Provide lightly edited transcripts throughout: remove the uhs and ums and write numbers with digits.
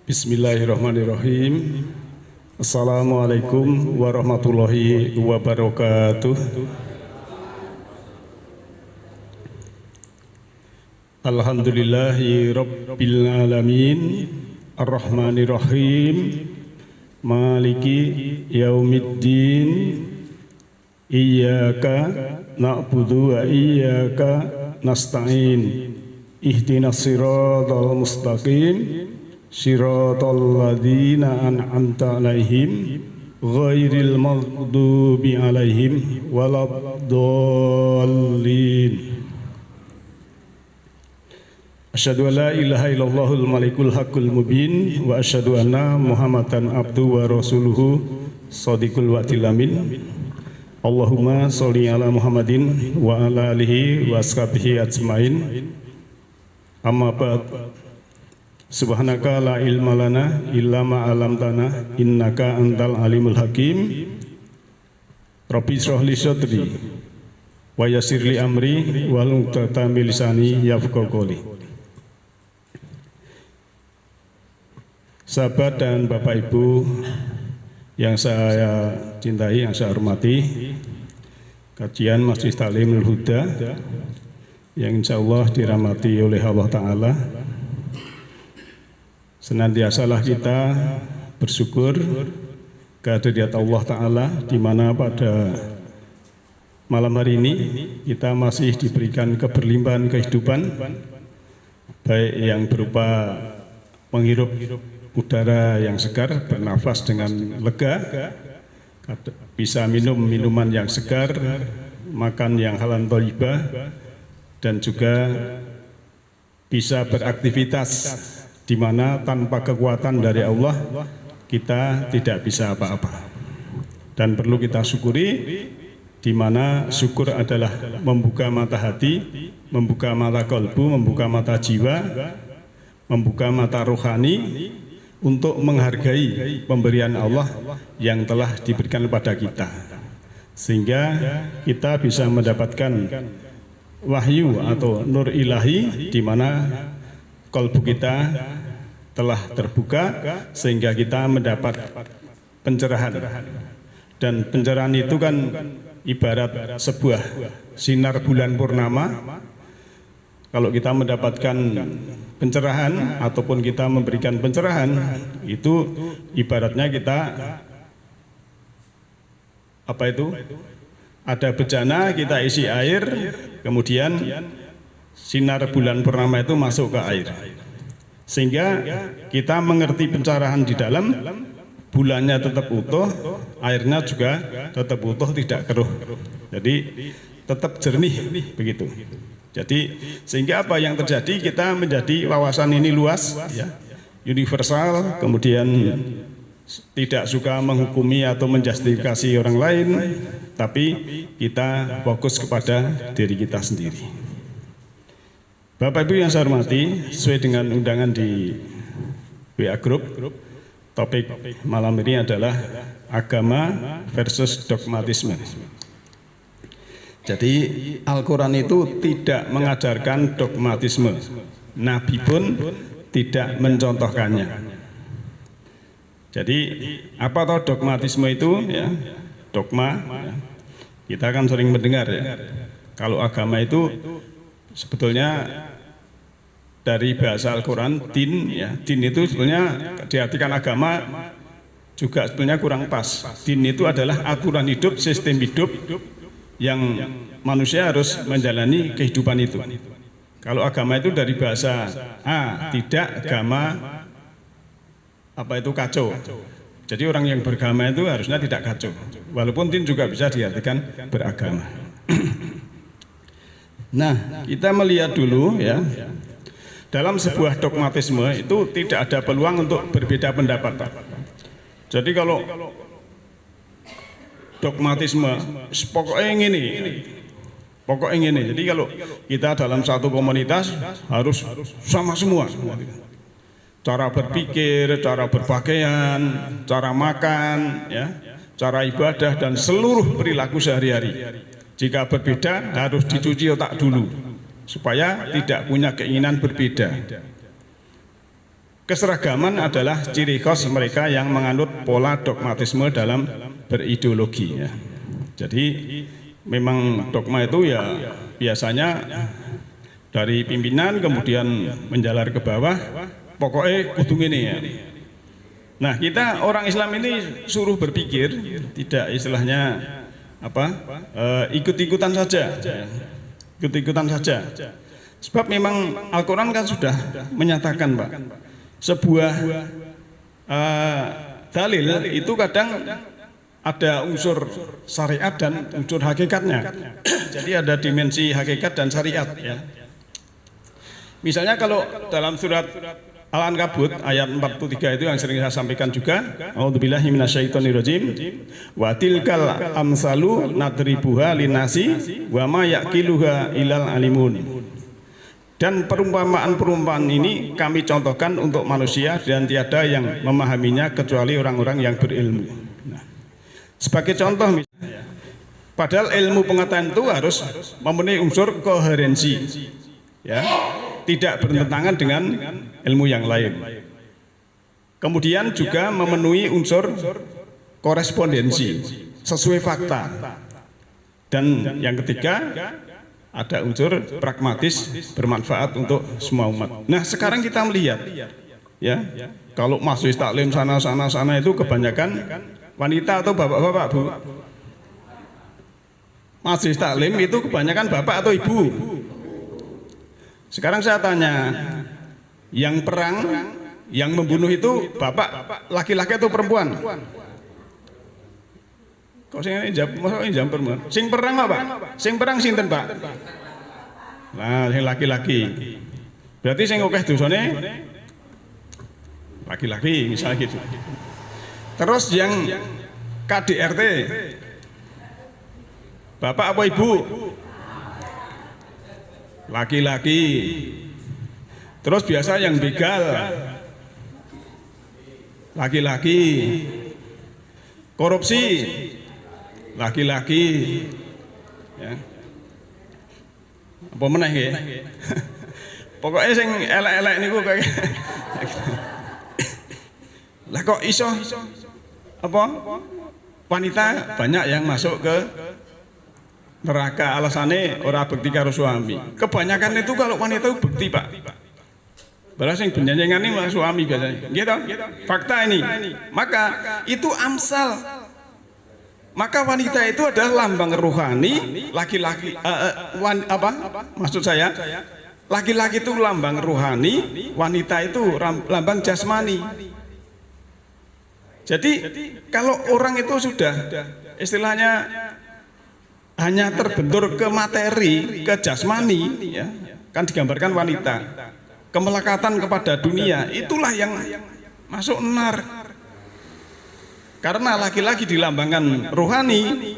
Bismillahirrahmanirrahim. Assalamualaikum warahmatullahi wabarakatuh. Alhamdulillahi rabbil alamin, arrahmanirrahim, maliki yaumiddin, iyyaka na'budu wa iyyaka nasta'in, ihdinas siratal mustaqim, siratal ladzina an'amta 'alaihim ghairil maghdubi 'alaihim waladdallin. Asyhadu an la ilaha illallahul malikul haqqul mubin wa asyhadu anna Muhammadan abduhu wa rasuluhu shadiqul wa'dil amin. Allahumma sholli ala Muhammadin wa ala alihi wa ashabihi ajmain. Amma ba'd. Subhanaka la ilma lana illa ma 'allamtana innaka antal alimul hakim. Rabbi shrah li sadri wa yassir li amri wahlul 'uqdatam min lisani yafqahu qawli. Sahabat dan Bapak Ibu yang saya cintai, yang saya hormati, kajian Masjid Ta'limul Huda yang insya Allah dirahmati oleh Allah Ta'ala. Senantiasalah kita bersyukur kehadirat Allah Ta'ala, di mana pada malam hari ini kita masih diberikan keberlimpahan kehidupan, baik yang berupa menghirup udara yang segar, bernafas dengan lega, bisa minum minuman yang segar, makan yang halal thayyibah, dan juga bisa beraktivitas di mana tanpa kekuatan dari Allah kita tidak bisa apa-apa. Dan perlu kita syukuri, di mana syukur adalah membuka mata hati, membuka mata kalbu, membuka mata jiwa, membuka mata rohani untuk menghargai pemberian Allah yang telah diberikan kepada kita, sehingga kita bisa mendapatkan wahyu atau nur ilahi, di mana kalbu kita telah terbuka sehingga kita mendapat pencerahan. Dan pencerahan itu kan ibarat sebuah sinar bulan purnama. Kalau kita mendapatkan pencerahan ataupun kita memberikan pencerahan, itu ibaratnya kita ada bejana, kita isi air, kemudian sinar bulan purnama itu masuk ke air, sehingga kita mengerti pencerahan di dalam, bulannya tetap utuh, airnya juga tetap utuh, tidak keruh, jadi tetap jernih begitu. Jadi sehingga apa yang terjadi, kita menjadi wawasan ini luas, ya, universal, kemudian tidak suka menghukumi atau menjustifikasi orang lain, tapi kita fokus kepada diri kita sendiri. Bapak Ibu yang saya hormati, sesuai dengan undangan di WA Group, topik malam ini adalah agama versus dogmatisme. Jadi Al-Quran itu tidak mengajarkan dogmatisme, Nabi pun tidak mencontohkannya. Jadi apa toh dogmatisme itu? Ya, dogma, ya. Kita kan sering mendengar, ya. Kalau agama itu sebetulnya dari bahasa Al-Quran, din, ya. Din itu sebetulnya diartikan agama juga sebetulnya kurang pas. Din itu adalah aturan hidup, sistem hidup yang manusia harus menjalani kehidupan itu. Kalau agama itu dari bahasa tidak, agama kacau. Jadi orang yang beragama itu harusnya tidak kacau. Walaupun din juga bisa diartikan beragama. Nah, kita melihat dulu, ya, dalam sebuah dogmatisme itu tidak ada peluang untuk berbeda pendapat. Jadi kalau dogmatisme pokoknya ini. Jadi kalau kita dalam satu komunitas harus sama semua. Cara berpikir, cara berpakaian, cara makan, ya, cara ibadah, dan seluruh perilaku sehari-hari. Jika berbeda harus dicuci otak dulu supaya tidak punya keinginan berbeda. keseragaman adalah ciri khas mereka yang menganut pola dogmatisme dalam berideologi ya. Jadi memang dogma itu ya biasanya dari pimpinan kemudian menjalar ke bawah, pokoknya kudu ini ya. Nah kita orang Islam ini suruh berpikir, tidak istilahnya apa ikut-ikutan saja, ikut-ikutan saja. Sebab memang Al-Quran kan sudah menyatakan Pak, sebuah dalil itu kadang ada unsur syariat dan unsur hakikatnya. Jadi ada dimensi hakikat dan syariat ya. Misalnya kalau dalam surat Al-Ankabut ayat 43 itu yang sering saya sampaikan juga, A'udzubillahi minasyaitonirrajim, wa tilkal amsalu nadribuha linasi wa ma yaqiluha ilal alimun. Dan perumpamaan-perumpamaan ini kami contohkan untuk manusia dan tiada yang memahaminya kecuali orang-orang yang berilmu. Nah, sebagai contoh misalnya, padahal ilmu pengetahuan itu harus memenuhi unsur koherensi ya, tidak bertentangan dengan ilmu yang lain. Kemudian juga memenuhi unsur korespondensi sesuai fakta. Dan yang ketiga ada unsur pragmatis bermanfaat untuk semua umat. Nah sekarang kita melihat ya, kalau majelis taklim sana itu kebanyakan wanita atau bapak-bapak Bu? Majelis taklim itu kebanyakan bapak atau ibu? Sekarang saya tanya, yang perang, yang membunuh itu bapak laki-laki atau perempuan? Kok sing jawab perempuan? Sing perang apa? Sing perang sinten, Pak? Nah, sing laki-laki. Berarti sing akeh dosane laki-laki misalnya gitu. Terus yang KDRT, bapak apa ibu? Laki-laki. Terus biasa yang begal laki-laki. Korupsi laki-laki ya. Apa meneh nggih? Pokoknya sing elek-elek niku kayak lah kok iso apa wanita banyak yang masuk ke neraka alasannya ora bekti karo suami. Kebanyakan itu kalau wanita itu bekti Pak. Balas yang benyanyian ini malah suami biasanya. Gitu. Fakta ini. Maka itu amsal. Maka wanita itu adalah lambang rohani, laki-laki maksud saya laki-laki itu lambang rohani, wanita itu lambang jasmani. Jadi kalau orang itu sudah istilahnya hanya terbentur ke materi, ke jasmani, ya, kan digambarkan wanita, kemelekatan kepada dunia, itulah yang masuk nar. Karena laki-laki dilambangkan rohani,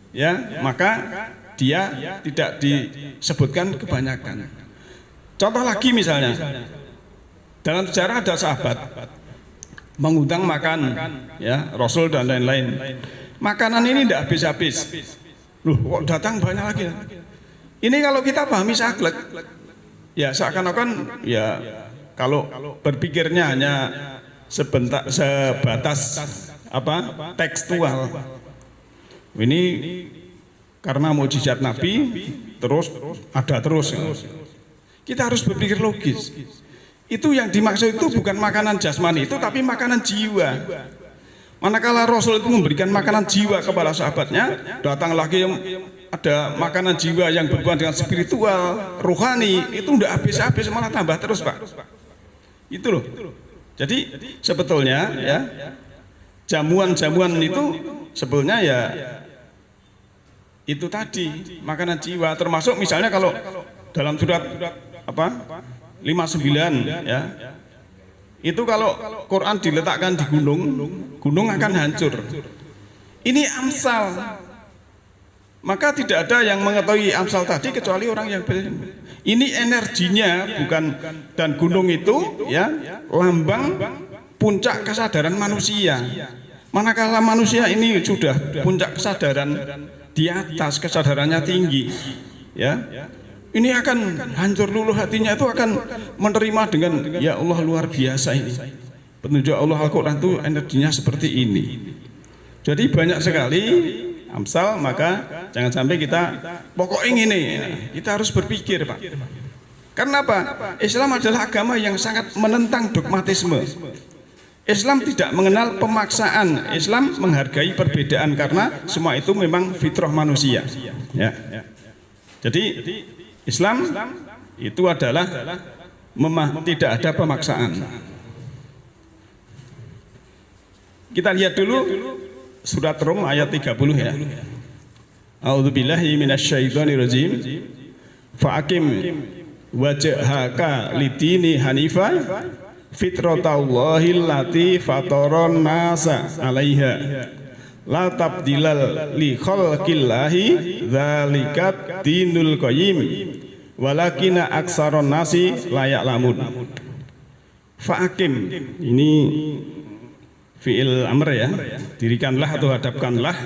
ya, maka dia tidak disebutkan kebanyakan. Contoh lagi misalnya, dalam sejarah ada sahabat mengundang makan, ya, Rasul dan lain-lain. Makanan ini tidak habis-habis. Loh, kok datang banyak lagi? Ini kalau kita pahami saklek, ya seakan-akan ya kalau berpikirnya hanya sebatas apa tekstual. Ini karena mukjizat Nabi terus ada terus. Kita harus berpikir logis. Itu yang dimaksud itu bukan makanan jasmani itu, tapi makanan jiwa. Manakala Rasul itu memberikan makanan jiwa kepada sahabatnya, datang lagi yang ada makanan jiwa yang berhubungan dengan spiritual, rohani, itu tidak habis-habis, malah tambah terus Pak. Itu loh. Jadi sebetulnya ya jamuan-jamuan itu sebetulnya ya itu tadi makanan jiwa, termasuk misalnya kalau dalam surat apa 59 ya, itu kalau Quran diletakkan di gunung akan hancur. Ini amsal, maka tidak ada yang mengetahui amsal tadi kecuali orang yang berilmu. Ini energinya bukan, dan gunung itu ya lambang puncak kesadaran manusia. Manakala manusia ini sudah puncak kesadaran di atas, kesadarannya tinggi, ya, ini akan hancur luluh hatinya, itu akan menerima dengan ya Allah luar biasa ini. Petunjuk Allah Al-Quran itu energinya seperti ini. Jadi banyak sekali amsal, maka jangan sampai kita pokoknya ini. Kita harus berpikir, Pak. Karena apa? Islam adalah agama yang sangat menentang dogmatisme. Islam tidak mengenal pemaksaan. Islam menghargai perbedaan karena semua itu memang fitrah manusia. Ya. Jadi Islam itu adalah tidak ada pemaksaan. Kita lihat dulu surat Rum ayat 30 ya. A'udzubillahi minasyaitonirrajim. Fa'akim wajhaka lidini hanifa fitratallahi allati fataron nasa 'alaiha la tabdilal li khalqillahi dzalikat dinul qayyim walakina aksaron nasi la ya'lamun. Fa'akim ini fi'il amr ya, dirikanlah atau hadapkanlah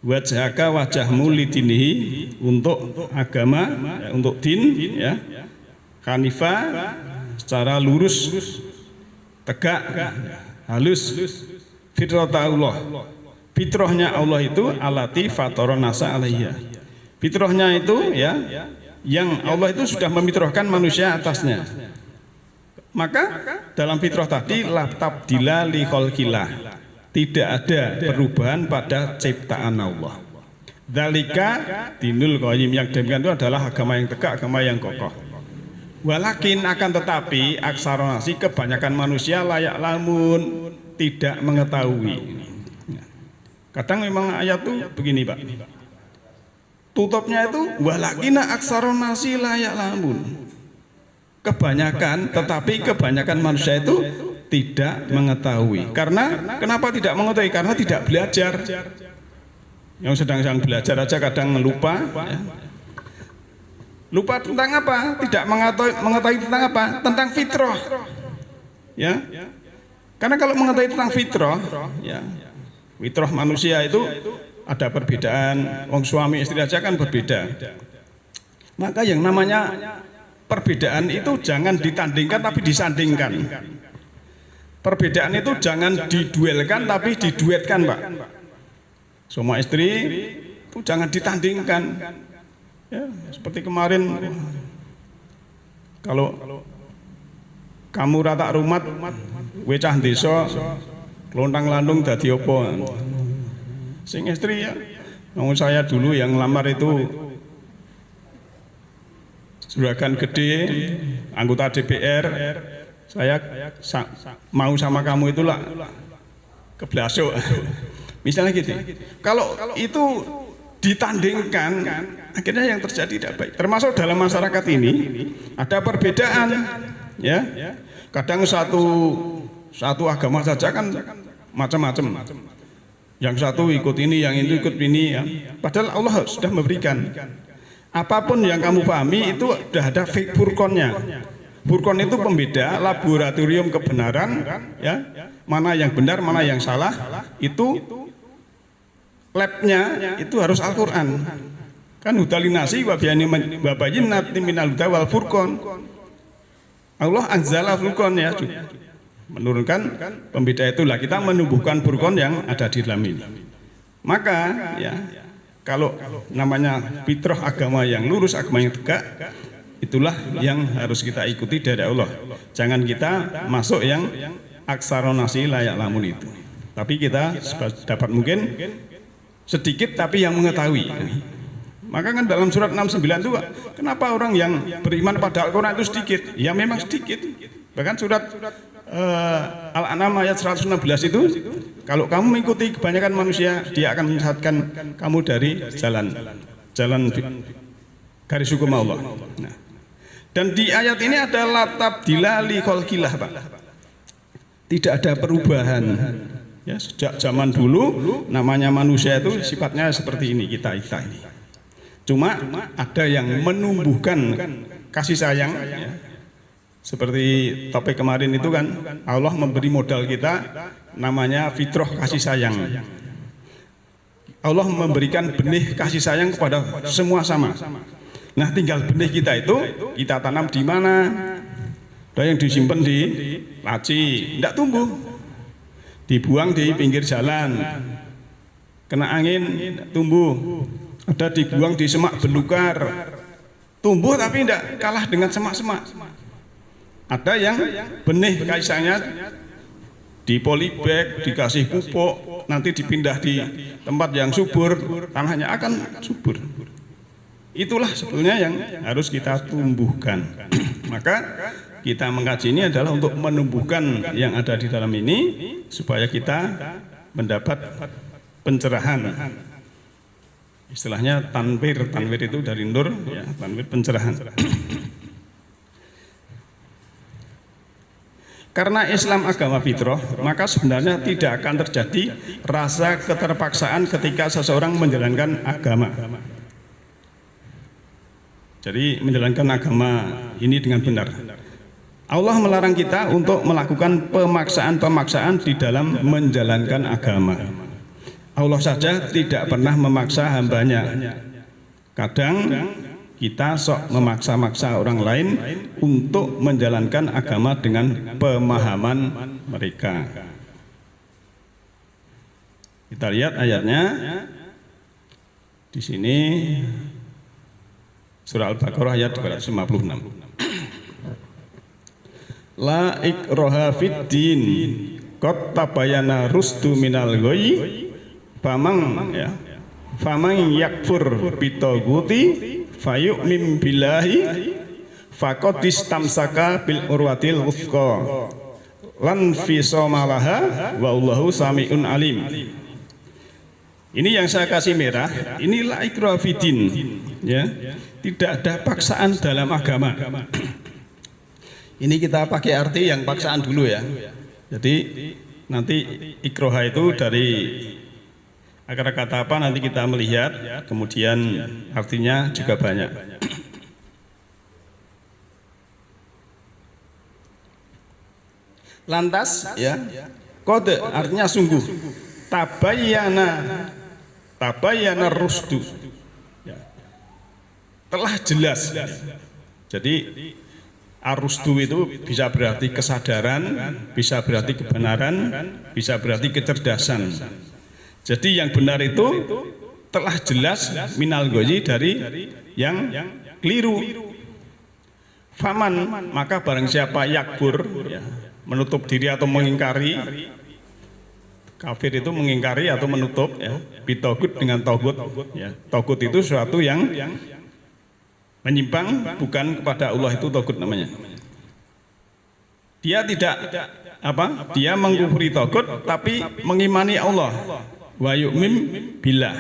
wajhaka wajahmu lidinihi untuk agama ya, untuk din ya, hanifa secara lurus, tegak, halus, fitrahullah. Fitrahnya Allah itu alati fatoron nasa alaiha. Fitrahnya itu ya, yang Allah itu sudah memitrahkan manusia atasnya. Maka dalam fitrah tadi la tabdila li khalqillah. Tidak ada perubahan pada ciptaan Allah. Dzalika dinul qayyim, yang demikian itu adalah agama yang tegak, agama yang kokoh. Walakin akan tetapi aksarunasi kebanyakan manusia layak lamun tidak mengetahui. Kadang memang ayat itu begini Pak. Tutupnya itu walakin aksarunasi layak lamun. Kebanyakan, tetapi kebanyakan manusia itu tidak mengetahui. Karena kenapa tidak mengetahui? Karena tidak belajar. Yang sedang belajar aja kadang lupa. Ya. Lupa tentang apa? Tidak mengetahui tentang apa? Tentang fitrah. Ya. Karena kalau mengetahui tentang fitrah, ya, fitrah manusia itu ada perbedaan. Wong suami istri aja kan berbeda. Maka yang namanya perbedaan itu jangan ditandingkan tapi disandingkan. Perbedaan itu jangan diduelkan tapi diduetkan, Pak. Semua istri itu jangan ditandingkan. Ya, seperti kemarin kalau kamu rata rumat wecah desa lontang landung dadi opo sing istri ya. Namun saya dulu yang lamar itu juragan gede, anggota DPR, saya mau sama kamu itulah keblasuk. Misalnya gitu. Kalau itu ditandingkan, akhirnya yang terjadi tidak baik. Termasuk dalam masyarakat ini ada perbedaan, ya. Kadang satu agama saja kan macam-macam. Yang satu ikut ini, yang itu ikut ini, ya. Padahal Allah sudah memberikan. Apapun yang kamu pahami itu sudah ada furqonnya. Furqon itu pembeda, laboratorium kebenaran, ya. Mana yang benar, mana yang salah, itu labnya itu harus Al-Quran. Kan hudalinasi wabayinati minal huda wal furqon. Allah anzala furqon ya, menurunkan pembeda itulah kita menumbuhkan furqon yang ada di dalam ini. Maka ya, kalau namanya fitrah agama yang lurus, agama yang tegak, itulah yang harus kita ikuti dari Allah. Jangan kita masuk yang aksarunasi layak lamun itu. Tapi kita dapat mungkin sedikit tapi yang mengetahui. Maka kan dalam surat 69 itu kenapa orang yang beriman pada Al-Quran itu sedikit? Ya memang sedikit. Bahkan surat Al-An'am ayat 116 itu, kalau kamu mengikuti kebanyakan manusia, dia akan menyesatkan kamu dari jalan garis hukum Allah. Nah, dan di ayat ini ada latab dilali khalqillah, Pak. Tidak ada perubahan. Ya, sejak zaman dulu namanya manusia itu sifatnya seperti ini, kita ini. Cuma ada yang menumbuhkan kasih sayang, ya. Seperti topik kemarin itu kan Allah memberi modal kita namanya fitrah kasih sayang. Allah memberikan benih kasih sayang kepada semua sama. Nah, tinggal benih kita itu kita tanam di mana? Ada yang disimpan di laci, tidak tumbuh. Dibuang di pinggir jalan, kena angin, tidak tumbuh. Ada dibuang di semak belukar, tumbuh tapi tidak kalah dengan semak-semak. Ada yang benih kaisanya di polybag, dikasih pupuk, nanti dipindah di tempat yang subur, tanahnya akan subur. Itulah sebetulnya yang harus kita tumbuhkan. Maka kita mengkaji ini adalah untuk menumbuhkan yang ada di dalam ini supaya kita mendapat pencerahan. Istilahnya tanwir itu dari nur, ya, tanwir pencerahan. Karena Islam agama fitrah, maka sebenarnya tidak akan terjadi rasa keterpaksaan ketika seseorang menjalankan agama. Jadi menjalankan agama ini dengan benar. Allah melarang kita untuk melakukan pemaksaan-pemaksaan di dalam menjalankan agama. Allah saja tidak pernah memaksa hambanya. Kadang kita sok memaksa-maksa orang lain untuk menjalankan agama dengan pemahaman mereka. Kita lihat ayatnya di sini. Surah Al-Baqarah ayat 256. La ikraha fid din qad tabayyana rusdu minal ghayy faman yakfur bitaguti fayu'min billahi faqad istamsaka bil urwatil wuthqa lan fisama laha wallahu samiun alim. Ini yang saya kasih merah, ini la ikraha fid din, ya. Tidak ada paksaan dalam agama. Ini kita pakai arti yang paksaan dulu ya. Jadi nanti ikroha itu dari akar kata apa nanti kita melihat, kemudian artinya juga banyak. Lantas ya, kode artinya sungguh. Tabayyana rusdu. Telah jelas. Jadi arusdu itu bisa berarti kesadaran, bisa berarti kebenaran, bisa berarti kecerdasan. Jadi yang benar itu telah jelas minal ghayyi dari yang keliru. Faman, maka barang siapa yakfur, ya, menutup diri atau mengingkari. Kafir itu mengingkari atau menutup, ya, bitogut dengan togut. Ya, togut itu sesuatu yang menyimpang bukan kepada Allah, itu togut namanya. Dia tidak apa? Dia mengkufuri togut tapi mengimani Allah. Wa yu'min billah.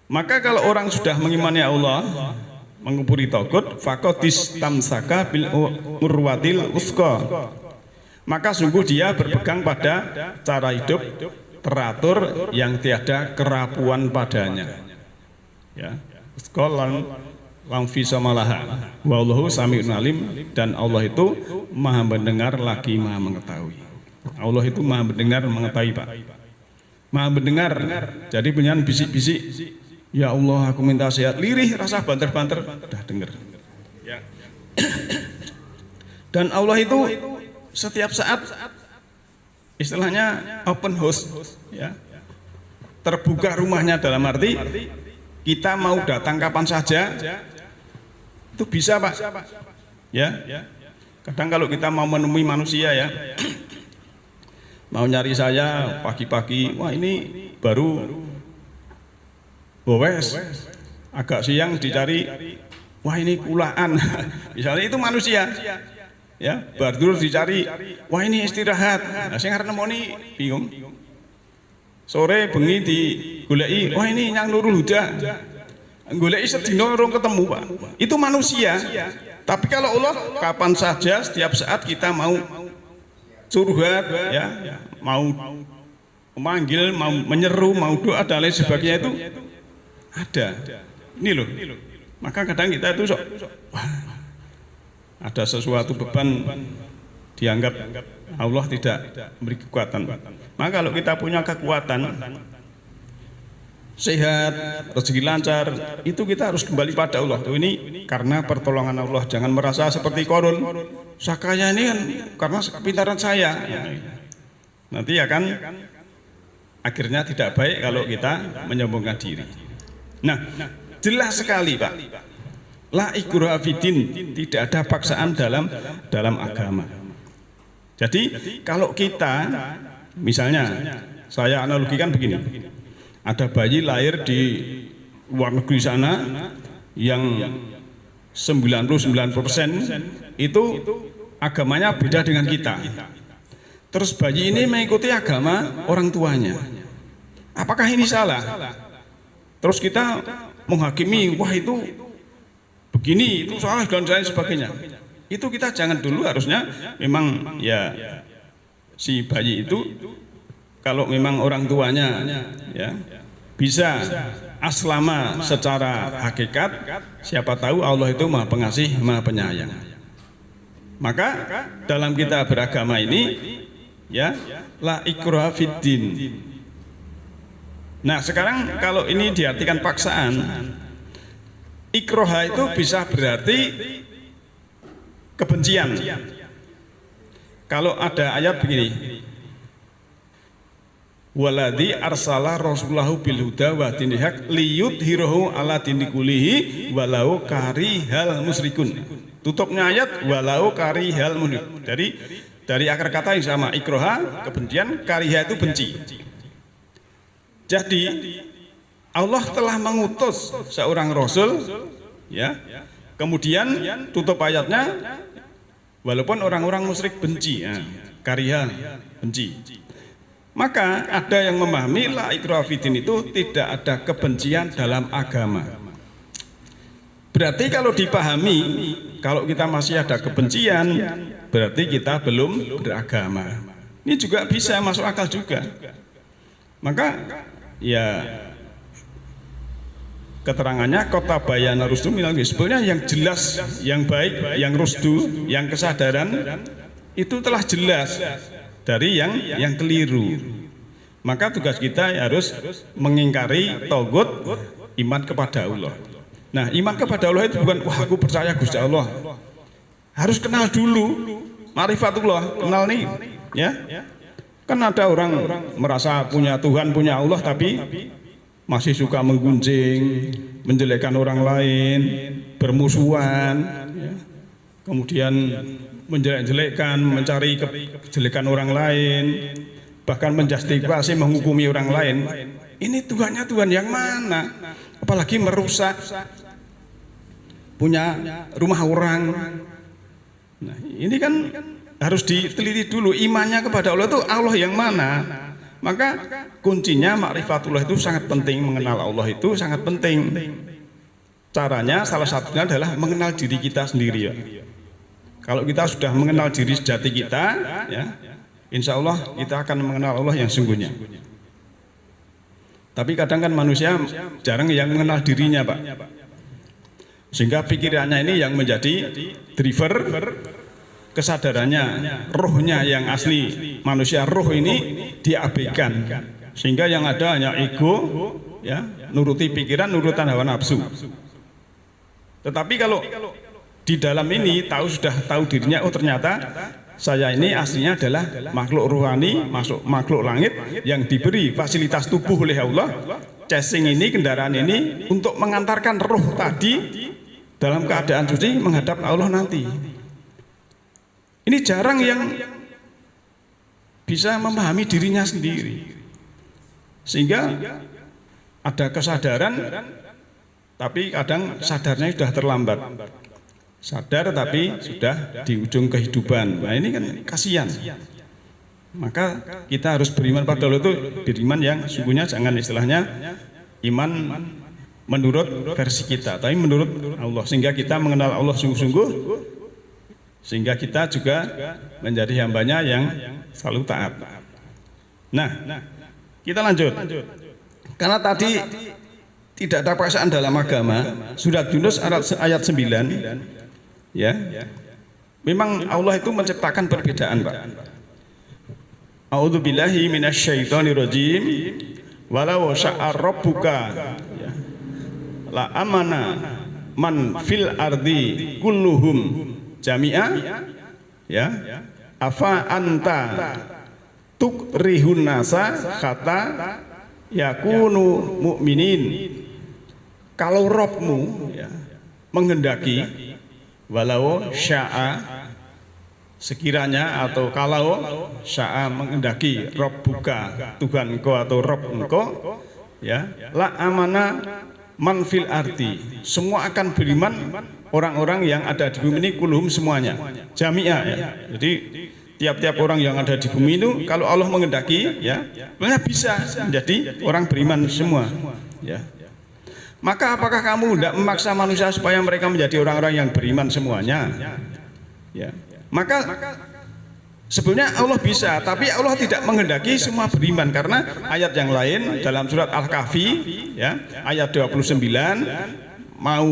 Maka kalau orang sudah mengimani Allah, mengkufuri togut, faqad istamsaka bil urwatil wuthqa. Maka sungguh dia berpegang pada cara hidup teratur yang tiada kerapuan padanya. Ya. Sekolah langfi samalaha wallahu sami'un alim, dan Allah itu maha mendengar lagi maha mengetahui. Allah itu maha mendengar mengetahui, Pak. Maha mendengar. Jadi punya bisik-bisik, ya Allah aku minta sehat, lirih rasa banter-banter, udah dengar. Ya. Dan Allah itu setiap saat istilahnya open house, ya. Terbuka rumahnya dalam arti kita mau datang kapan saja itu bisa, Pak. Ya. Kadang kalau kita mau menemui manusia, ya, mau nyari saya pagi-pagi, wah ini baru bowes, agak siang dicari, wah ini kulaan. Misalnya itu manusia. Ya, baru dicari, wah ini istirahat. Nah, sing arep nemoni bingung. Sore bengi digoleki, wah ini yang Nurul Huda. Goleki sedina urung ketemu, Pak. Itu manusia. Tapi kalau Allah kapan saja setiap saat kita mau curhat, ya, mau memanggil, mau menyeru, mau doa dan lain sebagainya itu ada. Ini loh. Maka kadang kita itu wah, ada sesuatu beban dianggap Allah tidak memberi kekuatan. Maka kalau kita punya kekuatan, sehat, rezeki lancar, itu kita harus kembali pada Allah. Tuh, ini karena pertolongan Allah. Jangan merasa seperti Qarun, saya kaya ini kan karena kepintaran saya. Nanti akan akhirnya tidak baik kalau kita menyombongkan diri. Nah, jelas sekali Pak, la ikraha fiddin, tidak ada paksaan dalam agama. Jadi kalau kita misalnya, saya analogikan begini, ada bayi lahir di luar negeri sana yang 99% itu agamanya beda dengan kita. Terus bayi ini mengikuti agama orang tuanya. Apakah ini salah? Terus kita menghakimi, wah itu begini, itu salah dan lain sebagainya. Itu kita jangan dulu, harusnya memang ya si bayi itu kalau memang orang tuanya ya bisa aslama secara hakikat, siapa tahu Allah itu Maha Pengasih, Maha Penyayang. Maka dalam kita beragama ini ya la ikraha fiddin. Nah, sekarang kalau ini diartikan paksaan, ikraha itu bisa berarti kebencian. Kalau ada ayat begini, waladzi arsala rasulahu bil huda wa dinil haq liyudhhirahu ala dini kullihi walau karihal musyrikun. Tutupnya ayat walau karihal musyrikun. Dari akar kata yang sama, ikraha kebencian, kariha itu benci. Jadi Allah telah mengutus seorang rasul ya. Kemudian tutup ayatnya walaupun orang-orang musyrik benci, ya, kariha benci. Maka ada yang memahami la ikraha fiddin itu tidak ada kebencian dalam agama. Berarti kalau dipahami, kalau kita masih ada kebencian, berarti kita belum beragama. Ini juga bisa masuk akal juga. Maka ya keterangannya kota bayana rusdu minal sebenarnya yang jelas, yang baik, yang rusdu, yang kesadaran itu telah jelas dari yang keliru. Maka tugas kita harus mengingkari togut, iman kepada Allah. Nah, iman kepada Allah itu bukan wah aku percaya Gusti Allah. Harus kenal dulu ma'rifatullah, kenal nih ya. Kan ada orang merasa punya Tuhan, punya Allah tapi masih suka menggunjing, menjelekkan orang lain, bermusuhan, ya. Kemudian menjelek-jelekkan, mencari kejelekan orang lain, bahkan menjustifikasi, menghukumi orang lain. Ini Tuhannya Tuhan yang mana? Apalagi merusak punya rumah orang. Nah, ini kan harus diteliti dulu imannya kepada Allah itu Allah yang mana. Maka kuncinya ma'rifatullah itu sangat penting, mengenal Allah itu sangat penting. Caranya salah satunya adalah mengenal diri kita sendiri ya. Kalau kita sudah mengenal diri sejati kita ya, insya Allah kita akan mengenal Allah yang sungguhnya. Tapi kadang kan manusia jarang yang mengenal dirinya Pak. Sehingga pikirannya ini yang menjadi driver kesadarannya, rohnya yang asli manusia, roh ini diabaikan, sehingga yang ada hanya ego ya, nuruti pikiran, nurutan hawa nafsu. Tetapi kalau di dalam ini sudah tahu dirinya, oh ternyata saya ini aslinya adalah makhluk rohani, makhluk langit yang diberi fasilitas tubuh oleh Allah, casing ini, kendaraan ini untuk mengantarkan roh tadi dalam keadaan suci menghadap Allah nanti. Ini jarang yang bisa memahami dirinya sendiri, sehingga ada kesadaran, tapi kadang sadarnya sudah terlambat. Sadar tapi sudah di ujung kehidupan. Nah ini kan kasihan. Maka kita harus beriman pada Allah itu beriman yang sungguhnya, jangan istilahnya iman menurut versi kita, tapi menurut Allah, sehingga kita mengenal Allah sungguh-sungguh, sehingga kita juga menjadi hambanya yang selalu taat. Nah, kita lanjut. Karena tadi tidak ada paksaan dalam agama, surat Yunus ayat 9 ya. Memang Allah itu menciptakan perbedaan, Pak. A'udzubillahi minasyaitonirrajim. walau sya'a rabbuka ya, la amana man fil ardi kulluhum jami'a ya, afa anta tukrihun nasa kata yakunu mu'minin. Kalau Robmu ya, menghendaki, walau sya'a, sekiranya atau kalau sya'a menghendaki, Robbuka, Tuhan engkau atau Rob engkau ya, la amana man fil ardi, semua akan beriman orang-orang yang ada di bumi ini, kulhum semuanya, jami'ah ya. Jadi tiap-tiap orang yang ada di bumi itu kalau Allah menghendaki ya, bisa menjadi orang beriman semua ya. Maka apakah kamu tidak memaksa manusia supaya mereka menjadi orang-orang yang beriman semuanya ya? Maka sebenarnya Allah bisa, tapi Allah tidak menghendaki semua beriman, karena ayat yang lain dalam surat Al-Kahfi ya, ayat 29, mau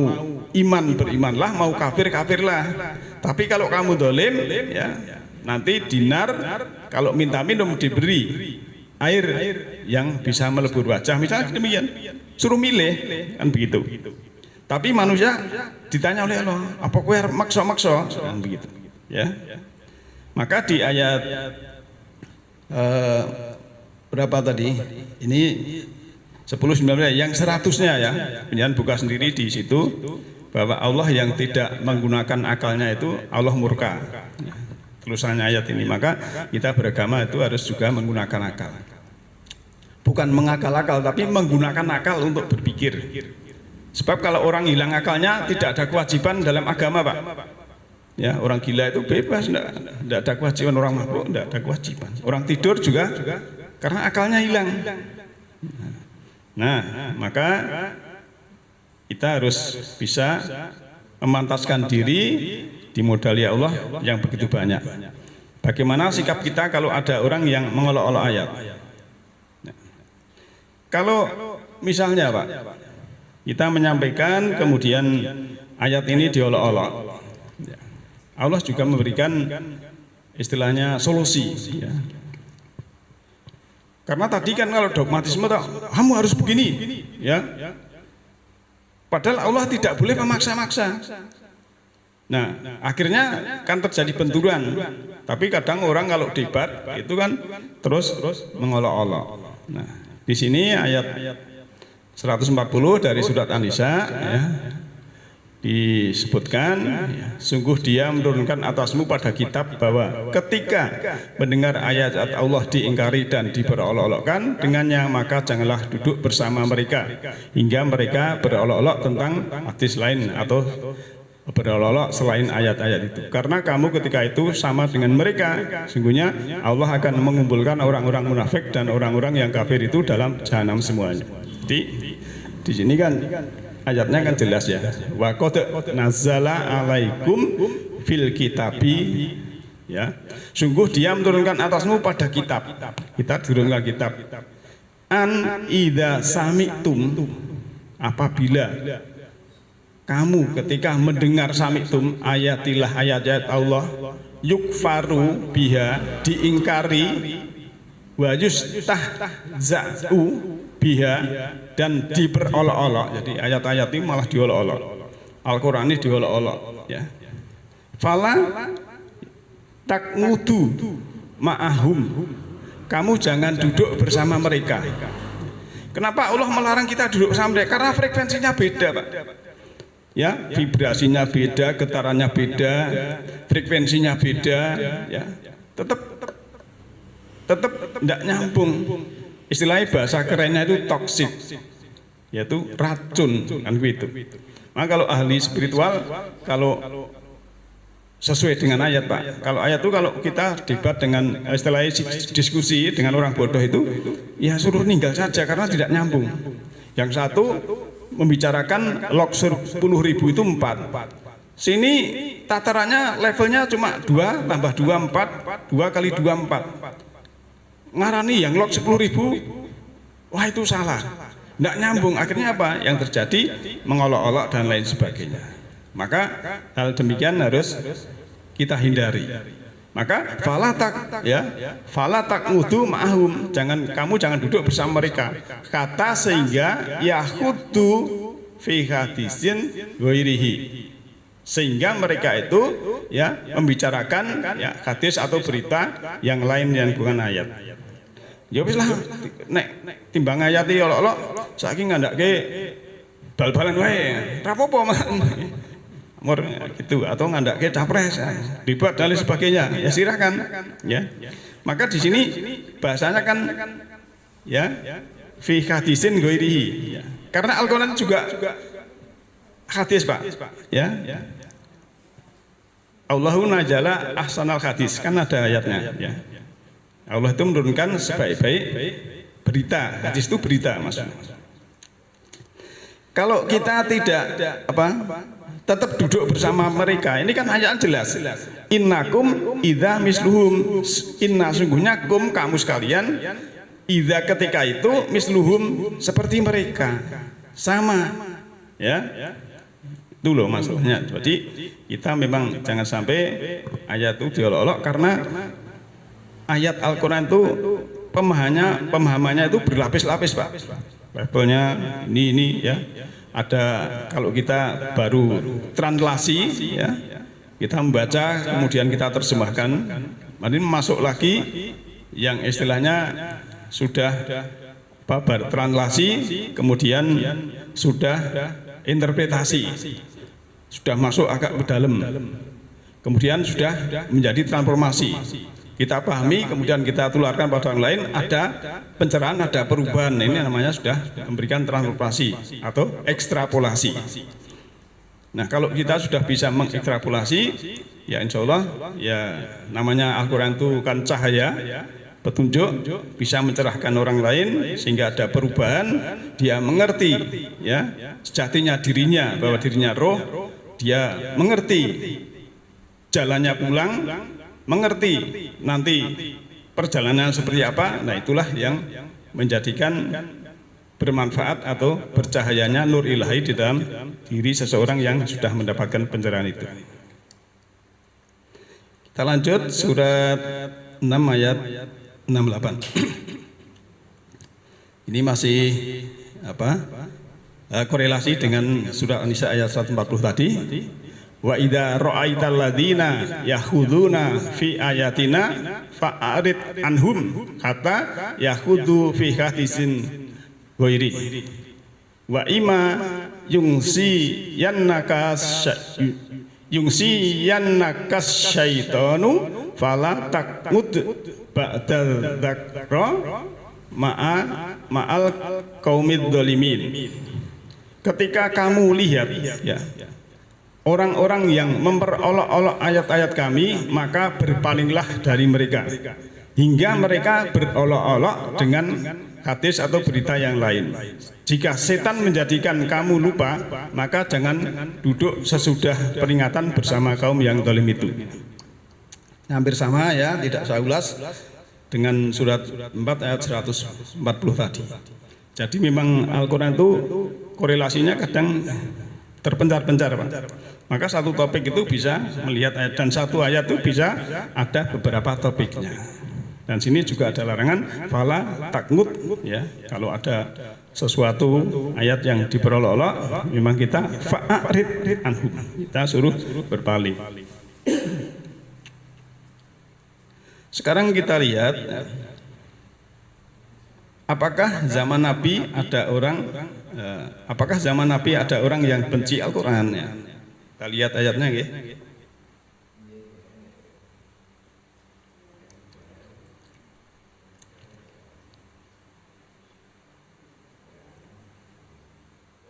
iman berimanlah, mau kafir kafirlah. Tapi kalau kamu dolim ya, nanti dinar, kalau minta minum diberi air yang bisa melebur wajah, misalnya demikian. Suruh milih kan begitu. Tapi manusia ditanya oleh Allah, apa kowe maksa-maksa kan begitu ya. Maka di ayat berapa tadi? Ini 10-19 yang 100-nya ya. Kemudian buka sendiri di situ bahwa Allah yang tidak menggunakan akalnya itu Allah murka. Tulisannya ayat ini, maka kita beragama itu harus juga menggunakan akal. Bukan mengakal-akal, tapi menggunakan akal untuk berpikir. Sebab kalau orang hilang akalnya tidak ada kewajiban dalam agama, Pak. Ya, orang gila itu bebas, tidak ada kewajiban. Orang mabuk tidak ada kewajiban. Orang tidur juga karena akalnya hilang. Nah, maka kita harus bisa memantaskan diri di modali Allah yang begitu banyak. Bagaimana sikap kita kalau ada orang yang mengolok-olok ayat? Kalau misalnya Pak, kita menyampaikan kemudian ayat ini diolok-olok, Allah juga memberikan istilahnya solusi ya. Karena tadi kan kalau dogmatisme kamu harus begini ya, padahal Allah tidak boleh memaksa-maksa. Nah akhirnya kan terjadi benturan. Tapi kadang orang kalau debat itu kan terus mengolok-olok. Nah di sini ayat 140 dari surat An-Nisa ya, disebutkan ya, sungguh Dia menurunkan atasmu pada kitab bahwa ketika mendengar ayat Allah diingkari dan diperolok-olokkan dengannya, maka janganlah duduk bersama mereka hingga mereka berolok-olok tentang hadis lain atau berolok-olok selain ayat-ayat itu, karena kamu ketika itu sama dengan mereka. Sungguhnya Allah akan mengumpulkan orang-orang munafik dan orang-orang yang kafir itu dalam jahanam semuanya. Jadi di sini kan ayatnya kan jelas ya, wa qad nazzala alaikum fil kitabi ya, sungguh Dia menurunkan atasmu pada kitab, kita turunkan kitab, an idza sami'tum, apabila kamu ketika mendengar sami'tum ayatilah, ayat-ayat Allah, yukfaru biha, diingkari, wa yustahza'u biha, dan diperolok-olok. Jadi ayat-ayat ini malah diolok-olok, Al-Quran ini diolok-olok ya. Fala takmudu ma'ahum, kamu jangan duduk bersama mereka. Kenapa Allah melarang kita duduk bersama mereka? Karena frekuensinya beda Pak ya, vibrasinya beda, getarannya beda, frekuensinya beda ya, tetap tidak nyambung. Istilahnya bahasa kerennya itu toksik, yaitu racun kan begitu. Maka kalau ahli spiritual, kalau sesuai dengan ayat Pak, kalau ayat itu kalau kita debat dengan istilahnya diskusi dengan orang bodoh itu ya suruh ninggal saja karena tidak nyambung. Yang satu membicarakan log 10.000 itu 4, sini tatarannya levelnya cuma 2 tambah 2 4, 2 kali 2 4, ngarani yang log 10.000, wah itu salah, tidak nyambung. Akhirnya apa yang terjadi? Mengolok-olok dan lain sebagainya. Maka hal demikian harus kita hindari Maka falatak ngudu ma'ahum, kamu jangan duduk bersama mereka. Kata sehingga yahudu fi hadisin ghairihi, sehingga mereka itu ya membicarakan ya hadis atau berita yang lain yang bukan ayat. Ya wis lah, nek timbang ayat iki olok-olok saiki ngandake bal-balan wae. Ora apa-apa, Mur gitu, atau ngandake capres, debat dan lain sebagainya. Ya silakan, ya. Maka di sini bahasanya kan ya fi hadisin ghairihi. Ya. Karena Al-Qur'an juga hadis, Pak. Ya. Allahu najala ahsanal hadis, kan ada ayatnya, ya. Allah itu menurunkan sebaik-baik berita. Hadis itu berita, Mas. Kalau kita tidak tetap duduk bersama mereka, ini kan ayat jelas. Innakum idza misluhum, inna sungguhnya kum kamu sekalian, idza ketika itu misluhum seperti mereka, sama, ya. Itu loh masalahnya. Jadi kita memang jangan sampai ayat itu diolok-olok, karena ayat Al-Quran itu pemahamannya itu berlapis-lapis, Pak. Levelnya ini ya. Ada, kalau kita baru translasi ya, kita membaca kemudian kita terjemahkan, nanti masuk lagi yang istilahnya sudah translasi, kemudian sudah interpretasi, sudah masuk agak ke dalam, kemudian sudah menjadi transformasi. Kita pahami, kemudian kita tularkan pada orang lain, ada pencerahan, ada perubahan. Ini namanya sudah memberikan transformasi atau ekstrapolasi. Nah, kalau kita sudah bisa mengekstrapolasi, ya insya Allah, ya namanya Al-Quran itu kan cahaya, petunjuk, bisa mencerahkan orang lain sehingga ada perubahan. Dia mengerti, ya sejatinya dirinya, bahwa dirinya roh, dia mengerti jalannya pulang, mengerti nanti perjalanan seperti apa. Nah, itulah yang menjadikan bermanfaat atau bercahayanya nur ilahi di dalam diri seseorang yang sudah mendapatkan pencerahan itu. Kita lanjut surat 6 ayat 68. Ini masih korelasi dengan surat An-Nisa ayat 140 tadi. Wa idza ra'aital ladzina yakhuduna fi ayatina fa'arid anhum kata yakhudu fi hadisin ghairi wa ima yungsi yannakas syaitanu fala taqud ba'dal dzakra ma'al qaumid dzalimin. Ketika kamu lihat ya orang-orang yang memperolok-olok ayat-ayat kami, maka berpalinglah dari mereka hingga mereka berolok-olok dengan hadis atau berita yang lain. Jika setan menjadikan kamu lupa, maka jangan duduk sesudah peringatan bersama kaum yang zalim itu. Hampir sama ya, tidak saya ulas dengan surat 4 ayat 140 tadi. Jadi memang Al-Quran itu korelasinya kadang terpencar-pencar, Pak. Maka satu topik itu bisa melihat ayat, dan satu ayat itu bisa ada beberapa topiknya. Dan sini juga ada larangan fala taknut, ya. Kalau ada sesuatu ayat yang diperolok-olok, memang kita fa'arid anhu, kita suruh berpaling. Sekarang kita lihat, apakah zaman Nabi ada orang yang benci Al-Quran? Ya. Kita lihat ayatnya, ya.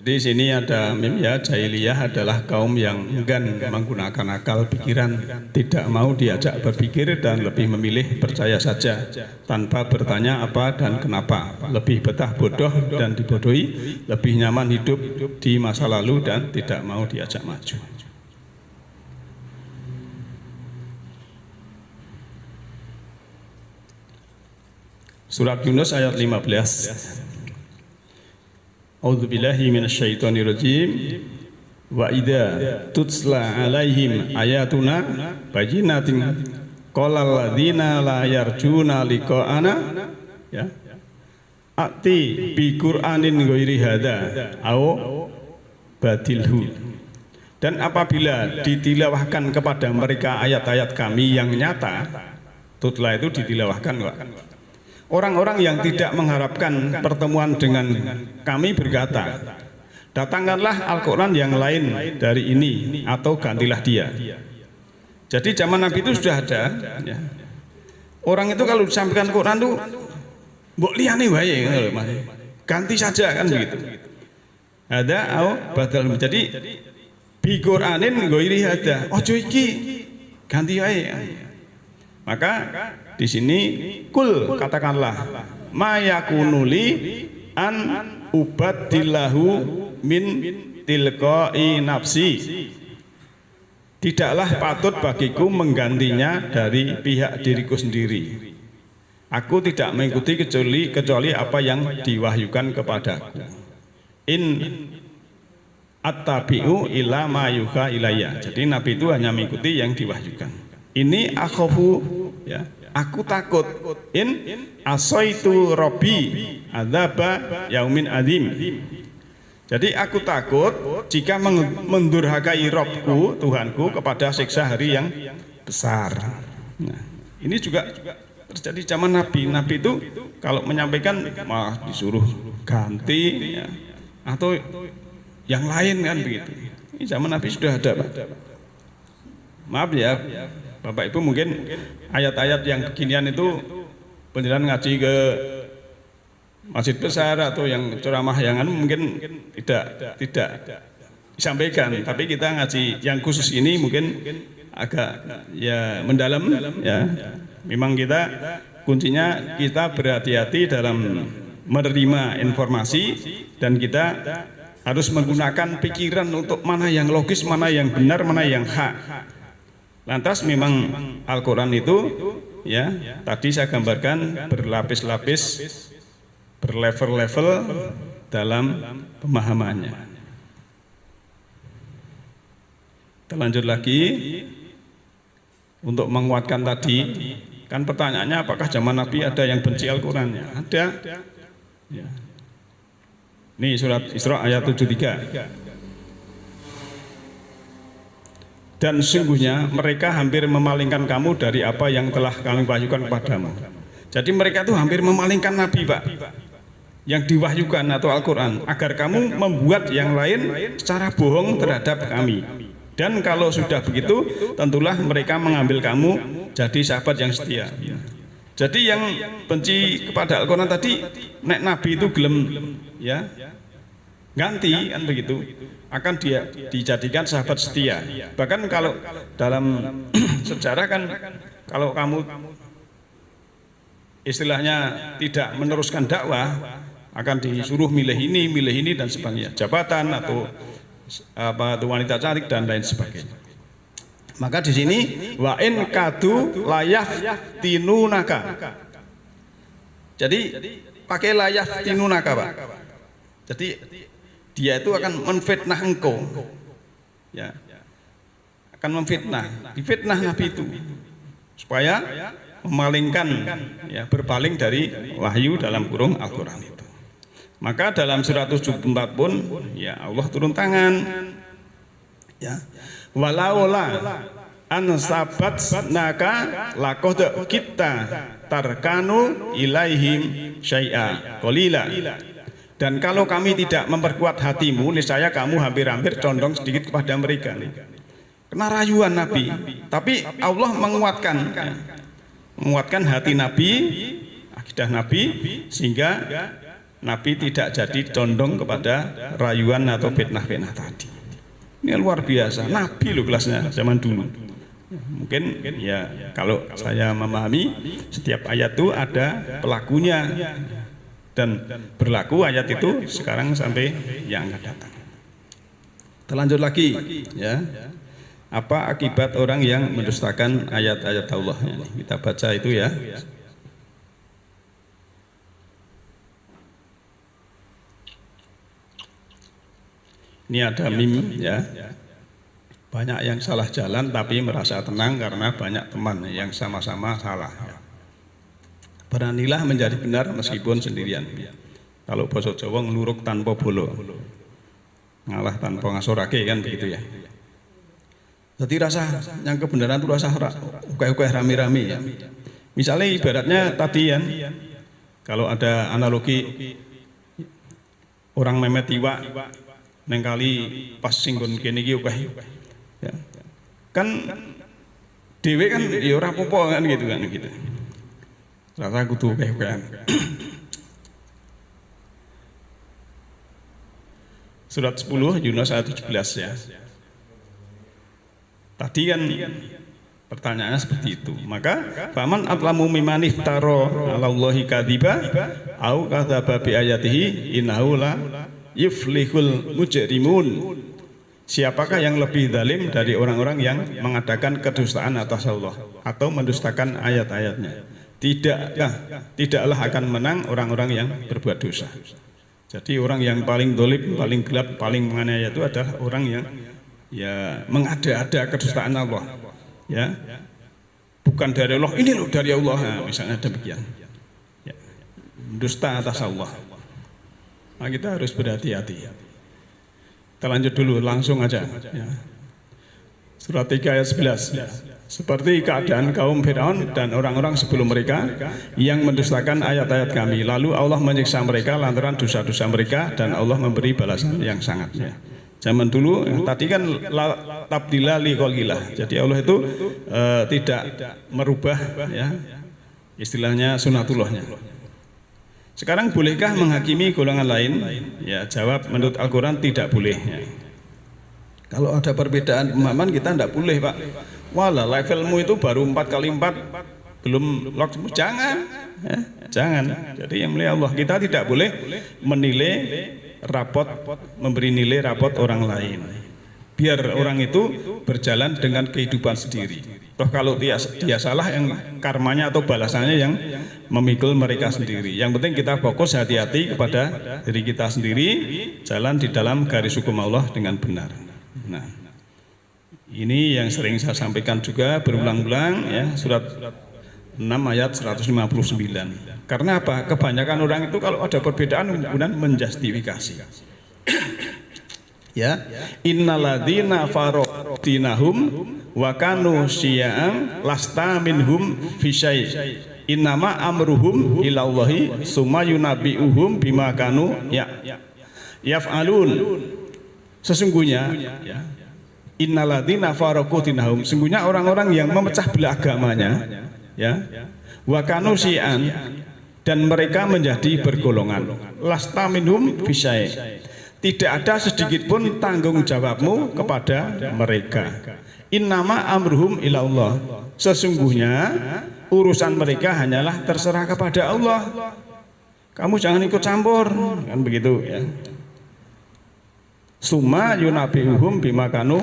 Di sini ada ya, jahiliyah adalah kaum yang enggan menggunakan akal pikiran, tidak mau diajak berpikir dan lebih memilih percaya saja tanpa bertanya apa dan kenapa, lebih betah bodoh dan dibodohi, lebih nyaman hidup di masa lalu dan tidak mau diajak maju. Surat Yunus ayat 15. A'udzubillahi minasyaitonirrajim. Wa idza tutsla alaihim ayatuna bayyinatin Qala alladzina la yarjuna liqa'ana ya. Ati bi Qur'anin ghairi hadza au badilhu. Dan apabila ditilawahkan kepada mereka ayat-ayat kami yang nyata, tutla itu ditilawahkan Pak. Orang-orang yang tidak mengharapkan pertemuan dengan kami berkata, datangkanlah Al-Quran yang lain dari ini atau gantilah dia. Jadi zaman Nabi itu sudah ada ya. Orang itu kalau disampaikan Quran itu mbok liyane wae, ganti saja kan begitu. Ada au badal. Jadi bi Qur'anin ghairi hadza. Ojo iki ganti wae. Maka di sini kul katakanlah mayakunuli an ubadillahu min tilqai nafsi. Tidaklah patut bagiku menggantinya dari pihak diriku sendiri. Aku tidak mengikuti kecuali apa yang diwahyukan kepadaku. In attabi'u ila ma yuha ilayya. Jadi Nabi itu hanya mengikuti yang diwahyukan. Ini akhafu ya. Aku takut in asaitu rabbi adzaba yaumin adzim. Jadi aku takut jika mendurhakai Robku, Tuhanku kepada siksa hari yang besar. Nah, ini juga terjadi zaman Nabi. Nabi itu kalau menyampaikan malah disuruh ganti ya, atau yang lain kan begitu. Ini zaman Nabi sudah ada Pak. Maaf ya Bapak Ibu, mungkin ayat-ayat yang beginian itu penjelasan ngaji ke masjid besar atau yang ceramah yang mungkin tidak disampaikan, tapi kita ngaji yang khusus ini mungkin agak ya mendalam ya. Memang kita kuncinya kita berhati-hati dalam menerima informasi dan kita harus menggunakan pikiran untuk mana yang logis, mana yang benar, mana yang hak. Lantas memang Al-Quran itu ya tadi saya gambarkan berlapis-lapis, berlevel-level dalam pemahamannya. Kita lanjut lagi untuk menguatkan tadi. Kan pertanyaannya apakah zaman Nabi ada yang benci Al-Qurannya? Ada ya. Ini surat Isra ayat 73. Dan sesungguhnya mereka hampir memalingkan kamu dari apa yang telah kami wahyukan kepadamu. Jadi mereka itu hampir memalingkan Nabi Pak, yang diwahyukan atau Al-Quran, agar kamu membuat yang lain secara bohong terhadap kami. Dan kalau sudah begitu, tentulah mereka mengambil kamu jadi sahabat yang setia. Jadi yang benci kepada Al-Quran tadi, nek Nabi itu gelem ya ganti kan begitu, akan dia dijadikan sahabat setia. Bahkan kalau dalam sejarah kan, kalau kamu istilahnya tidak meneruskan dakwah, akan disuruh milih ini dan sebagainya, jabatan atau apa wanita cantik dan lain sebagainya. Maka di sini wa in kadu layaf tinunaka. Jadi pakai layaf tinunaka Pak. Jadi dia itu akan menfitnah engkau, ya, akan memfitnah, difitnah Nabi itu supaya memalingkan, ya, berpaling dari wahyu dalam kurung Al-Quran itu. Maka dalam surat 74 pun, ya Allah turun tangan, ya, walaula an sabat naka laqad kita tarkanu ilaihim syai'a qalila. Dan kalau kami tidak memperkuat hatimu, niscaya kamu hampir-hampir condong sedikit kepada mereka. Kena rayuan Nabi, tapi Allah menguatkan hati Nabi, akidah Nabi, sehingga Nabi tidak jadi condong kepada rayuan atau fitnah-fitnah tadi. Ini luar biasa, Nabi loh kelasnya zaman dulu. Mungkin ya kalau saya memahami setiap ayat itu ada pelakunya. Dan berlaku ayat itu sekarang sampai yang akan datang. Terlanjut lagi ya. Apa akibat orang yang mendustakan ayat-ayat Allah? Kita baca itu ya. Ini ada mim ya. Banyak yang salah jalan tapi merasa tenang karena banyak teman yang sama-sama salah. Beranilah menjadi benar meskipun sendirian. Kalau basa Jawa ngluruk tanpa bolo, ngalah tanpa ngasorake, kan begitu ya. Jadi rasa yang kebenaran itu rasa ukeh-ukeh rame-rame ya. Misalnya ibaratnya tadi ya, kalau ada analogi orang memet iwak neng kali pas singgon kene iki ukeh ya. Kan dhewe kan ya ora apa-apa kan gitu kan gitu. Rasa kudu ukeh-ukehan. Surat 10 Yunus ayat 17 ya. Tadi kan pertanyaannya seperti itu. Maka faman atlamu mimman iftara 'alallahi kadziba au kadzaba bi ayatihi innahu la yuflihul mujrimun. Siapakah yang lebih zalim dari orang-orang yang mengadakan kedustaan atas Allah atau mendustakan ayat-ayatnya? Tidaklah akan menang orang-orang yang berbuat dosa. Jadi orang yang paling zalim, paling gelap, paling menganiaya itu adalah orang yang ya mengada-ada kedustaan Allah. Ya, bukan dari Allah, ini loh dari Allah, nah, misalnya demikian. Ya, dusta atas Allah. Nah, kita harus berhati-hati. Kita lanjut dulu, langsung aja. Ya. Surat 3 ayat 11. Ya. Seperti keadaan kaum Firaun dan orang-orang sebelum mereka yang mendustakan ayat-ayat kami. Lalu Allah menyiksa mereka lantaran dosa-dosa mereka dan Allah memberi balasan yang sangat. Ya. Zaman dulu tadi kan tabdila li qolillah. Jadi Allah itu tidak merubah ya istilahnya sunatullahnya. Sekarang bolehkah menghakimi golongan lain? Ya jawab menurut Al-Quran tidak boleh. Ya. Kalau ada perbedaan pemahaman kita tidak boleh Pak. Walah levelmu itu baru 4x4 belum lock, jangan ya, jangan. Jadi yang mulia Allah, kita tidak boleh menilai rapot, memberi nilai rapot orang lain. Biar orang itu berjalan dengan kehidupan sendiri. Toh kalau dia salah, yang karmanya atau balasannya yang memikul mereka sendiri. Yang penting kita fokus hati-hati kepada diri kita sendiri, jalan di dalam garis hukum Allah dengan benar. Nah, ini yang sering saya sampaikan juga berulang-ulang ya, surat 6 ayat 159. Karena apa? Kebanyakan orang itu kalau ada perbedaan kemudian menjustifikasi. Ya, innalladzina faraqtinahum wa kanu syi'an lasta minhum fi syai'. Innama amruhum ilallahi summa yunabbi'uhum bima kanu yaf'alun. Sesungguhnya ya, innalladzina faraqtinahum, sesungguhnya orang-orang yang memecah belah agamanya ya, wa kanu syi'an, dan mereka menjadi bergolongan, lasta minhum fi syai', tidak ada sedikit pun tanggung jawabmu kepada mereka. Innama amruhum ilallah, sesungguhnya urusan mereka hanyalah terserah kepada Allah. Kamu jangan ikut campur, kan begitu ya. Summa yunabiuhum bima kanu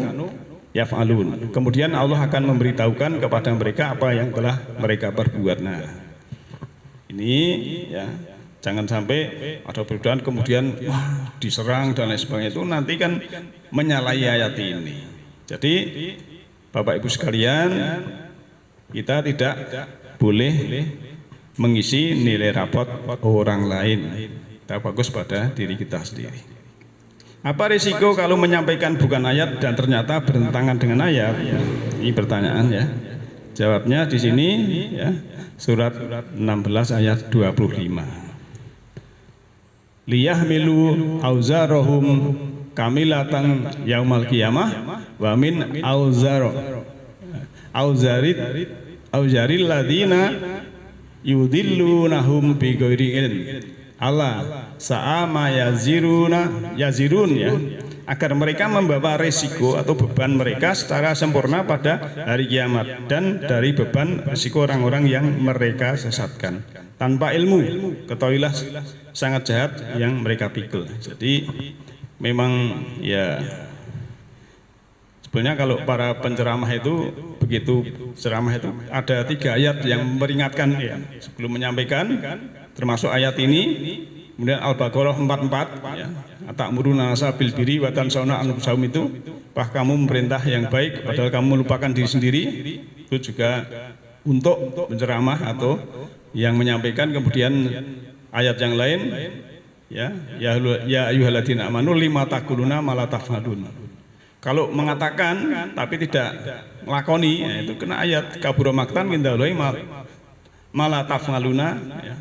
yaf'alun. Kemudian Allah akan memberitahukan kepada mereka apa yang telah mereka perbuat. Nah, ini ya, jangan sampai ada perbedaan kemudian wah diserang dan lain sebagainya, itu nanti kan menyalahi ayat ini. Jadi Bapak Ibu sekalian, kita tidak boleh mengisi nilai rapot orang lain. Kita fokus pada diri kita sendiri. Apa risiko kalau menyampaikan bukan ayat dan ternyata bertentangan dengan ayat? Ini pertanyaan ya. Jawabnya di sini ya, surat 16 ayat 25. Liyahmilu auzarahum kamilatan yaumal qiyamah wa min auzaril ladina yudillunahum bighairi ilm. Allah sa'ama yazirun ya, agar mereka membawa resiko atau beban mereka secara sempurna pada hari kiamat, dan dari beban resiko orang-orang yang mereka sesatkan tanpa ilmu. Ketahuilah sangat jahat yang mereka pikul. Jadi memang ya, sebenarnya kalau para penceramah itu begitu ceramah itu ada 3 ayat yang memperingatkan ya, sebelum menyampaikan, termasuk ayat ini. Kemudian Al-Baqarah 44 ya, atamuruna nasa bil birri wa tansawna anfusahum, itu kamu memerintah yang baik padahal kamu melupakan diri sendiri, itu juga untuk menceramah atau yang menyampaikan. Kemudian ayat yang lain, ya ayyuhalladzina amanu lima taquluna ma la taf'alun. Kalau mengatakan tapi tidak melakoni, ya, itu kena ayat kabura maqtan indallahi ma la taf'aluna, ya.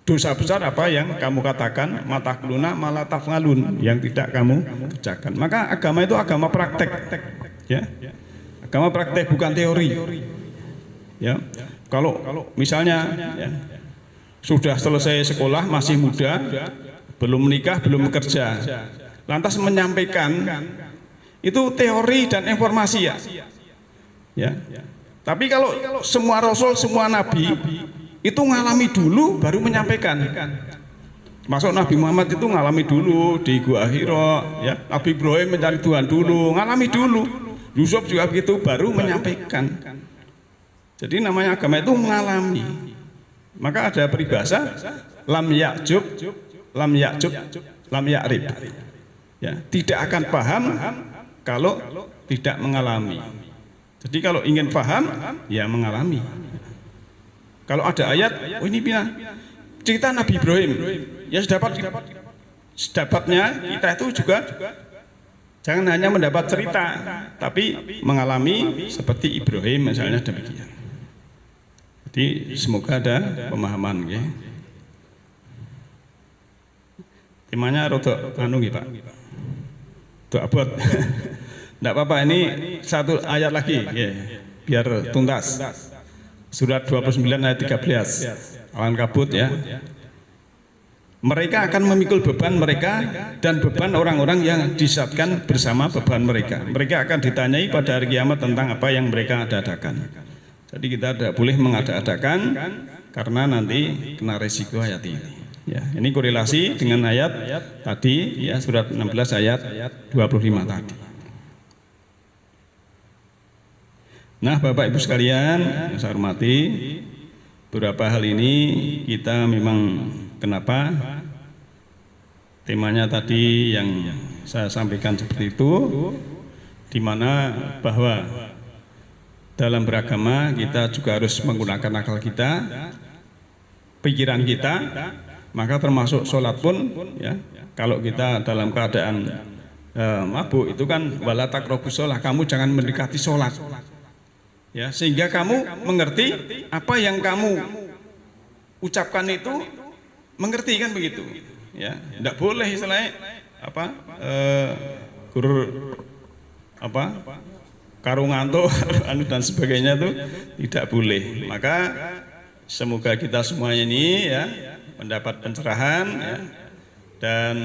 Dosa besar apa yang kamu katakan, matakluna malah tafngalun, yang tidak kamu kerjakan. Maka agama itu agama praktek, ya. Agama praktek bukan teori. Ya. Kalau misalnya ya, sudah selesai sekolah, masih muda, belum menikah, belum bekerja, lantas menyampaikan itu teori dan informasi, ya. Ya. Tapi kalau semua rasul, semua nabi itu ngalami dulu baru menyampaikan. Masuk Nabi Muhammad itu ngalami dulu di Gua Hira, ya. Nabi Ibrahim mencari Tuhan dulu, ngalami dulu. Yusuf juga begitu baru menyampaikan. Jadi namanya agama itu mengalami. Maka ada peribahasa lam ya'jub, lam ya'rib. Ya, tidak akan paham kalau tidak mengalami. Jadi kalau ingin paham, ya mengalami. Kalau ada ayat, oh ini cerita Nabi Ibrahim, ya sedapatnya kita itu juga jangan hanya mendapat cerita, tapi mengalami seperti Ibrahim misalnya, demikian. Jadi semoga ada pemahaman, ya. Temanya rodok anu nggih, Pak. Rodok abot. Enggak apa-apa, ini satu ayat lagi, ya, biar tuntas. Surat 29 ayat 13, Al-Ankabut, ya. Mereka akan memikul beban mereka dan beban orang-orang yang disesatkan bersama beban mereka. Mereka akan ditanyai pada hari kiamat tentang apa yang mereka ada-adakan. Jadi kita tidak boleh mengada-adakan karena nanti kena resiko ayat ini. Ya, ini korelasi dengan ayat tadi, ya, surat 16 ayat 25 tadi. Nah, Bapak Ibu sekalian yang saya hormati, beberapa hal ini kita memang kenapa temanya tadi yang saya sampaikan seperti itu, di mana bahwa dalam beragama kita juga harus menggunakan akal kita, pikiran kita, maka termasuk sholat pun, ya, kalau kita dalam keadaan mabuk itu kan wala taqrabus sholah, kamu jangan mendekati sholat. Ya, sehingga kamu mengerti apa yang kamu ucapkan itu mengerti, kan begitu, ya. Tidak boleh istilahnya apa karunganto anu dan sebagainya itu tidak boleh. Maka semoga kita semuanya ini, ya, mendapat pencerahan, ya, dan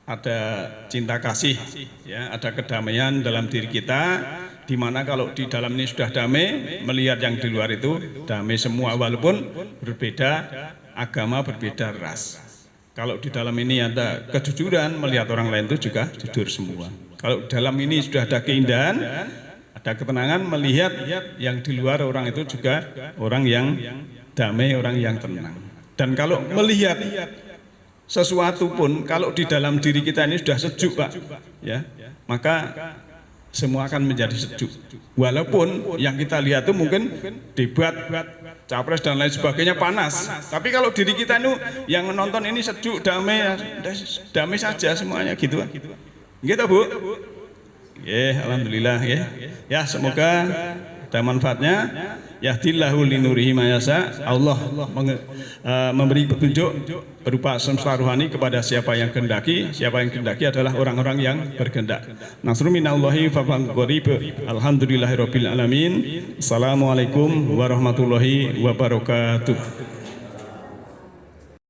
ada cinta kasih, ya, ada kedamaian dalam diri kita. Di mana kalau di dalam ini sudah damai, melihat yang di luar itu damai semua, walaupun berbeda agama, berbeda ras. Kalau di dalam ini ada kejujuran, melihat orang lain itu juga jujur semua. Kalau dalam ini sudah ada keindahan, ada ketenangan, melihat yang di luar orang itu juga orang yang damai, orang yang tenang. Dan kalau melihat sesuatu pun, kalau di dalam diri kita ini sudah sejuk, Pak, ya, maka semua akan menjadi sejuk. Walaupun yang kita lihat itu mungkin debat, capres dan lain sebagainya panas. Tapi kalau diri kita itu yang menonton ini sejuk, damai, damai saja semuanya, gitu. Gitu, Bu. Alhamdulillah, ya. Ya, semoga ada manfaatnya. Yahdillahu linurihi mayasa. Allah memberi petunjuk berupa semesta rohani kepada siapa yang kehendaki. Siapa yang kehendaki adalah orang-orang yang berkehendak. Nasrun minallahi fa qarib. Alhamdulillahirabbil alamin. Assalamualaikum warahmatullahi wabarakatuh.